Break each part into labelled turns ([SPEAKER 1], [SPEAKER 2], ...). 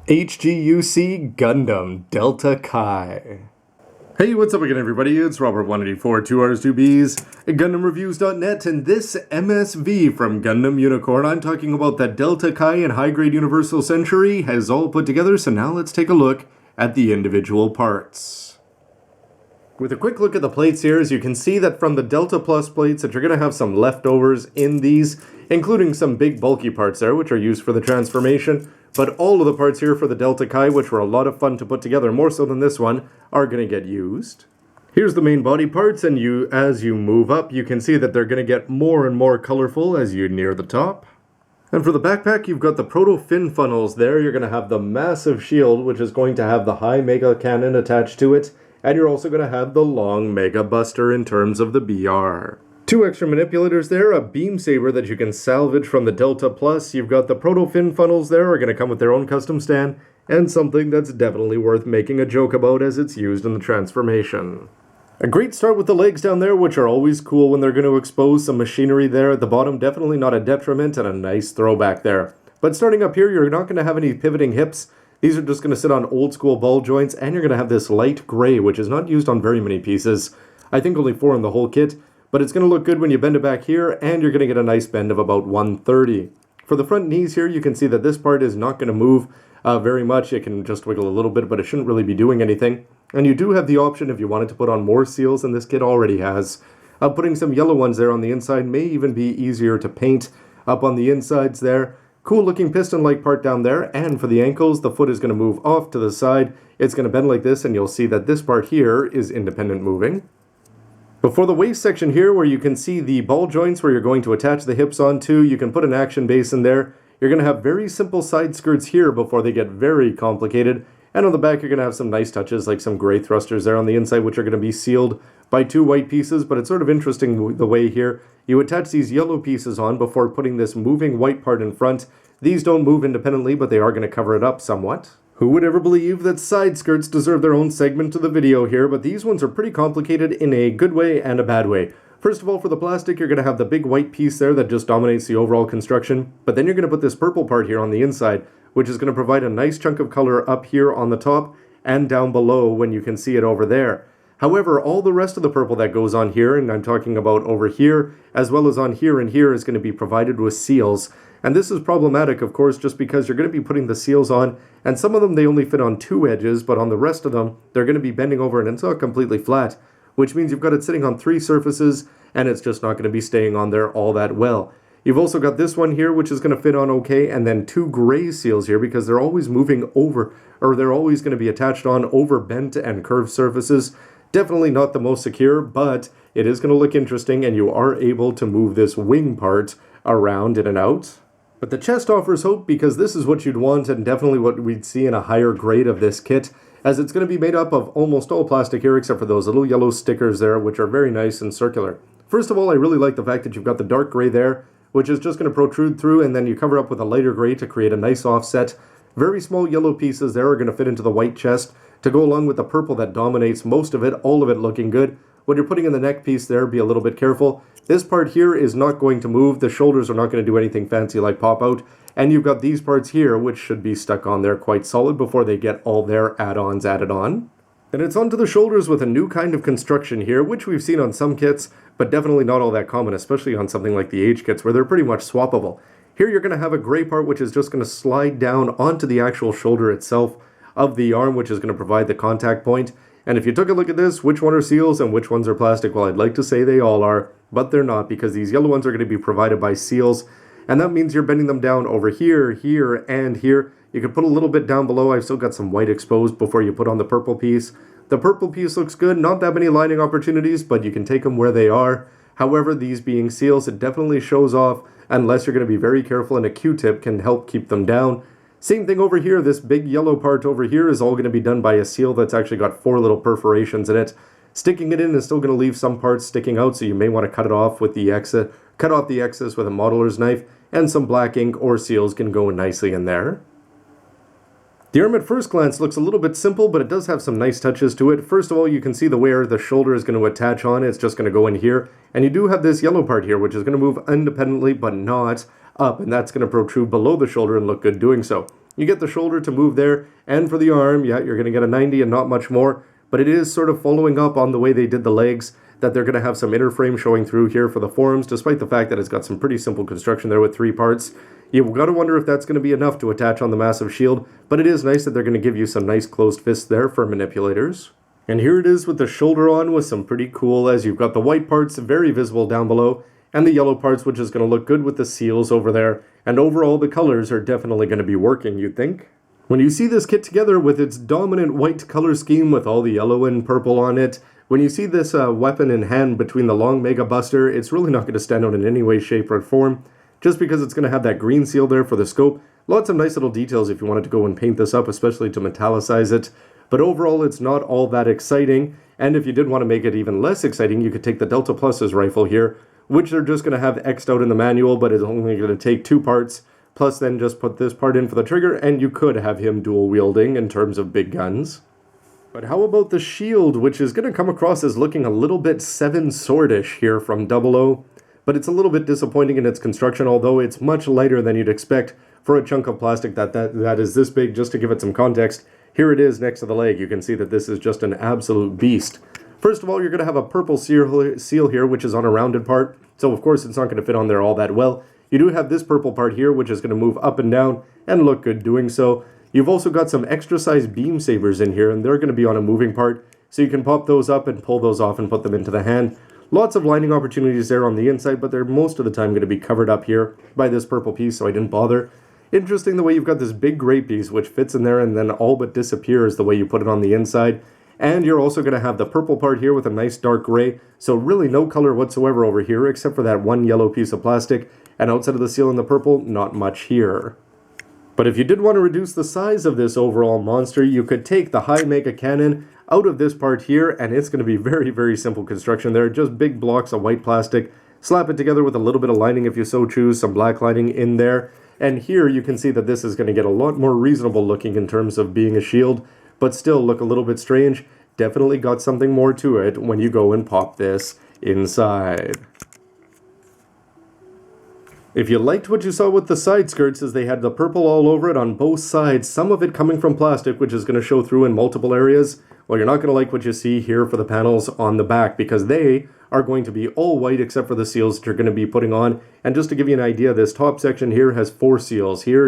[SPEAKER 1] HGUC Gundam Delta Kai. Hey, what's up again, everybody? It's Robert184, 2Rs2Bs, at GundamReviews.net, and this MSV from Gundam Unicorn, I'm talking about that Delta Kai and high-grade Universal Century has all put together, so now let's take a look at the individual parts. With a quick look at the plates here, as you can see that from the Delta Plus plates that you're going to have some leftovers in these, including some big bulky parts there, which are used for the transformation, but all of the parts here for the Delta Kai, which were a lot of fun to put together, more so than this one, are going to get used. Here's the main body parts, and as you move up, you can see that they're going to get more and more colorful as you near the top. And for the backpack, you've got the proto-fin funnels there. You're going to have the massive shield, which is going to have the high mega cannon attached to it, and you're also going to have the long mega buster in terms of the BR. Two extra manipulators there, a beam saber that you can salvage from the Delta Plus. You've got the proto-fin funnels there, are going to come with their own custom stand, and something that's definitely worth making a joke about as it's used in the transformation. A great start with the legs down there, which are always cool when they're going to expose some machinery there at the bottom. Definitely not a detriment, and a nice throwback there. But starting up here, you're not going to have any pivoting hips. These are just going to sit on old school ball joints, and you're going to have this light gray, which is not used on very many pieces. I think only 4 in the whole kit, but it's going to look good when you bend it back here, and you're going to get a nice bend of about 130. For the front knees here, you can see that this part is not going to move very much. It can just wiggle a little bit, but it shouldn't really be doing anything. And you do have the option, if you wanted to put on more seals than this kit already has, putting some yellow ones there on the inside may even be easier to paint up on the insides there. Cool looking piston-like part down there, and for the ankles, the foot is going to move off to the side. It's going to bend like this, and you'll see that this part here is independent moving. Before the waist section here, where you can see the ball joints where you're going to attach the hips onto, you can put an action base in there. You're going to have very simple side skirts here before they get very complicated. And on the back, you're going to have some nice touches, like some gray thrusters there on the inside, which are going to be sealed by 2 white pieces. But it's sort of interesting the way here you attach these yellow pieces on before putting this moving white part in front. These don't move independently, but they are going to cover it up somewhat. Who would ever believe that side skirts deserve their own segment to the video here, but these ones are pretty complicated in a good way and a bad way. First of all, for the plastic, you're going to have the big white piece there that just dominates the overall construction, but then you're going to put this purple part here on the inside, which is going to provide a nice chunk of color up here on the top and down below when you can see it over there. However, all the rest of the purple that goes on here, and I'm talking about over here, as well as on here and here, is going to be provided with seals. And this is problematic, of course, just because you're going to be putting the seals on, and some of them they only fit on 2 edges, but on the rest of them, they're going to be bending over and it's not completely flat, which means you've got it sitting on 3 surfaces, and it's just not going to be staying on there all that well. You've also got this one here, which is going to fit on okay, and then 2 gray seals here, because they're always moving over, or they're always going to be attached on over bent and curved surfaces. Definitely not the most secure, but it is going to look interesting, and you are able to move this wing part around in and out. But the chest offers hope, because this is what you'd want, and definitely what we'd see in a higher grade of this kit, as it's going to be made up of almost all plastic here, except for those little yellow stickers there, which are very nice and circular. First of all, I really like the fact that you've got the dark gray there, which is just going to protrude through, and then you cover up with a lighter gray to create a nice offset. Very small yellow pieces there are going to fit into the white chest to go along with the purple that dominates most of it, all of it looking good. When you're putting in the neck piece there, be a little bit careful. This part here is not going to move. The shoulders are not going to do anything fancy like pop out. And you've got these parts here, which should be stuck on there quite solid before they get all their add-ons added on. And it's onto the shoulders with a new kind of construction here, which we've seen on some kits, but definitely not all that common, especially on something like the H kits, where they're pretty much swappable. Here you're going to have a gray part, which is just going to slide down onto the actual shoulder itself of the arm, which is going to provide the contact point. And if you took a look at this, which one are seals and which ones are plastic? Well, I'd like to say they all are, but they're not, because these yellow ones are going to be provided by seals, and that means you're bending them down over here, here, and here. You can put a little bit down below. I've still got some white exposed before you put on the purple piece. The purple piece looks good, not that many lining opportunities, but you can take them where they are. However, these being seals, it definitely shows off, unless you're going to be very careful, and a Q-tip can help keep them down. Same thing over here. This big yellow part over here is all going to be done by a seal that's actually got 4 little perforations in it. Sticking it in is still going to leave some parts sticking out, so you may want to cut it off with the excess, cut off the excess with a modeler's knife, and some black ink or seals can go nicely in there. The arm at first glance looks a little bit simple, but it does have some nice touches to it. First of all, you can see where the shoulder is going to attach on. It's just going to go in here. And you do have this yellow part here, which is going to move independently, but not up, and that's going to protrude below the shoulder and look good doing so. You get the shoulder to move there, and for the arm, yeah, you're going to get a 90 and not much more, but it is sort of following up on the way they did the legs, that they're going to have some inner frame showing through here for the forearms, despite the fact that it's got some pretty simple construction there with 3 parts. You've got to wonder if that's going to be enough to attach on the massive shield, but it is nice that they're going to give you some nice closed fists there for manipulators. And here it is with the shoulder on with some pretty cool, as you've got the white parts very visible down below, and the yellow parts, which is going to look good with the seals over there. And overall, the colors are definitely going to be working, you'd think. When you see this kit together with its dominant white color scheme with all the yellow and purple on it, when you see this weapon in hand between the long Mega Buster, it's really not going to stand out in any way, shape, or form, just because it's going to have that green seal there for the scope. Lots of nice little details if you wanted to go and paint this up, especially to metallicize it. But overall, it's not all that exciting, and if you did want to make it even less exciting, you could take the Delta Plus's rifle here, which they're just going to have X'd out in the manual, but it's only going to take 2 parts, plus then just put this part in for the trigger, and you could have him dual wielding in terms of big guns. But how about the shield, which is going to come across as looking a little bit 7 Swordish here from 00, but it's a little bit disappointing in its construction, although it's much lighter than you'd expect for a chunk of plastic that is this big. Just to give it some context, here it is next to the leg. You can see that this is just an absolute beast. First of all, you're going to have a purple seal here, which is on a rounded part, so of course it's not going to fit on there all that well. You do have this purple part here, which is going to move up and down and look good doing so. You've also got some extra sized beam sabers in here, and they're going to be on a moving part, so you can pop those up and pull those off and put them into the hand. Lots of lining opportunities there on the inside, but they're most of the time going to be covered up here by this purple piece, so I didn't bother. Interesting the way you've got this big gray piece which fits in there and then all but disappears the way you put it on the inside. And you're also going to have the purple part here with a nice dark gray, so really no color whatsoever over here except for that one yellow piece of plastic, and outside of the seal and the purple, not much here. But if you did want to reduce the size of this overall monster, you could take the high mega cannon out of this part here, and it's going to be very, very simple construction there. Just big blocks of white plastic, slap it together with a little bit of lining if you so choose, some black lining in there. And here you can see that this is going to get a lot more reasonable looking in terms of being a shield, but still look a little bit strange. Definitely got something more to it when you go and pop this inside. If you liked what you saw with the side skirts, as they had the purple all over it on both sides, some of it coming from plastic, which is going to show through in multiple areas, well, you're not going to like what you see here for the panels on the back, because they are going to be all white except for the seals that you're going to be putting on. And just to give you an idea, this top section here has 4 seals. Here,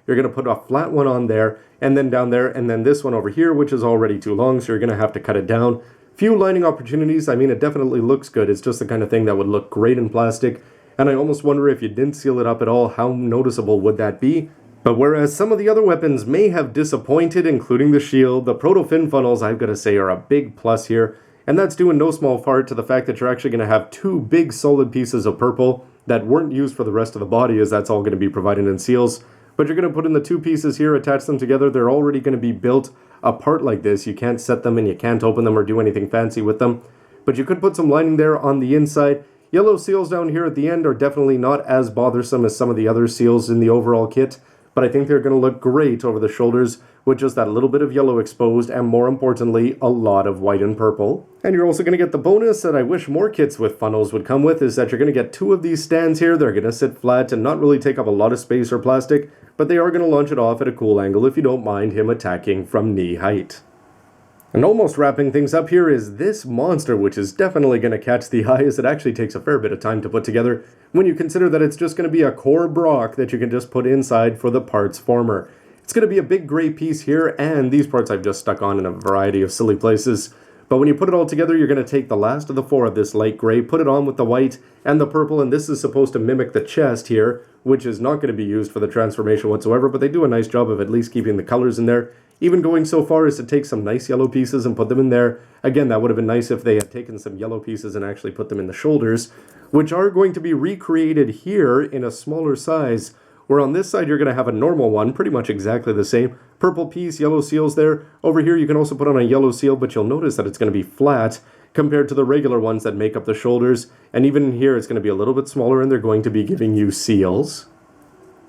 [SPEAKER 1] you're going to put a flat one on there, and then down there, and then this one over here, which is already too long, so you're going to have to cut it down. Few lining opportunities. I mean, it definitely looks good. It's just the kind of thing that would look great in plastic. And I almost wonder if you didn't seal it up at all, how noticeable would that be? But whereas some of the other weapons may have disappointed, including the shield, the proto-fin funnels, I've got to say, are a big plus here. And that's due in no small part to the fact that you're actually going to have 2 big solid pieces of purple that weren't used for the rest of the body, as that's all going to be provided in seals. But you're going to put in the 2 pieces here, attach them together. They're already going to be built apart like this. You can't set them and you can't open them or do anything fancy with them. But you could put some lining there on the inside. Yellow seals down here at the end are definitely not as bothersome as some of the other seals in the overall kit, but I think they're going to look great over the shoulders with just that little bit of yellow exposed, and more importantly, a lot of white and purple. And you're also going to get the bonus that I wish more kits with funnels would come with, is that you're going to get 2 of these stands here. They're going to sit flat and not really take up a lot of space or plastic, but they are going to launch it off at a cool angle if you don't mind him attacking from knee height. And almost wrapping things up here is this monster, which is definitely going to catch the eye, as it actually takes a fair bit of time to put together when you consider that it's just going to be a core block that you can just put inside for the parts former. It's going to be a big gray piece here, and these parts I've just stuck on in a variety of silly places. But when you put it all together, you're going to take the last of the 4 of this light gray, put it on with the white and the purple, and this is supposed to mimic the chest here, which is not going to be used for the transformation whatsoever, but they do a nice job of at least keeping the colors in there. Even going so far as to take some nice yellow pieces and put them in there. Again, that would have been nice if they had taken some yellow pieces and actually put them in the shoulders, which are going to be recreated here in a smaller size, where on this side you're going to have a normal one, pretty much exactly the same. Purple piece, yellow seals there. Over here you can also put on a yellow seal, but you'll notice that it's going to be flat compared to the regular ones that make up the shoulders. And even here it's going to be a little bit smaller, and they're going to be giving you seals.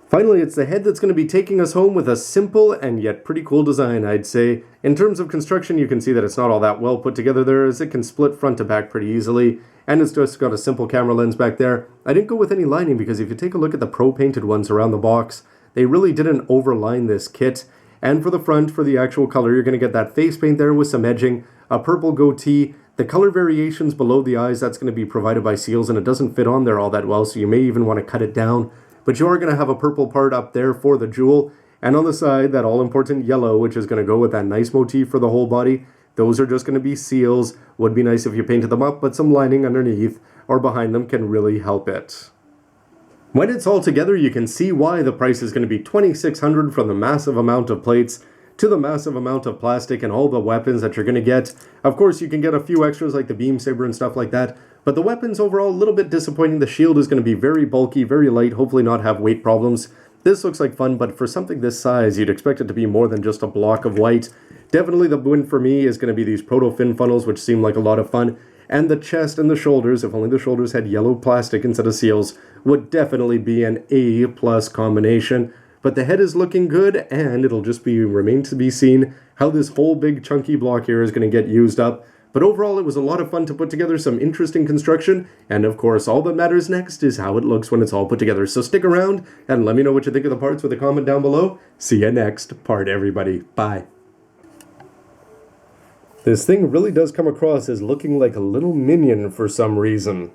[SPEAKER 1] Finally, it's the head that's going to be taking us home with a simple and yet pretty cool design, I'd say. In terms of construction, you can see that it's not all that well put together there, as it can split front to back pretty easily, and it's just got a simple camera lens back there. I didn't go with any lining because if you take a look at the pro-painted ones around the box, They really didn't overline this kit. And for the front, for the actual color, you're going to get that face paint there with some edging, a purple goatee. The color variations below the eyes, that's going to be provided by seals, and it doesn't fit on there all that well, so you may even want to cut it down. But you are going to have a purple part up there for the jewel, and on the side, that all-important yellow, which is going to go with that nice motif for the whole body. Those are just going to be seals. Would be nice if you painted them up, but some lining underneath or behind them can really help it. When it's all together, you can see why the price is going to be $2,600 from the massive amount of plates to the massive amount of plastic and all the weapons that you're going to get. Of course, you can get a few extras like the beam saber and stuff like that, but the weapons overall, a little bit disappointing. The shield is going to be very bulky, very light, hopefully not have weight problems. This looks like fun, but for something this size, you'd expect it to be more than just a block of white. Definitely the win for me is going to be these proto-fin funnels, which seem like a lot of fun. And the chest and the shoulders, if only the shoulders had yellow plastic instead of seals, would definitely be an A+ combination. But the head is looking good, and it'll just remain to be seen how this whole big chunky block here is going to get used up. But overall, it was a lot of fun to put together some interesting construction, and of course, all that matters next is how it looks when it's all put together. So stick around, and let me know what you think of the parts with a comment down below. See you next part, everybody. Bye. This thing really does come across as looking like a little minion for some reason.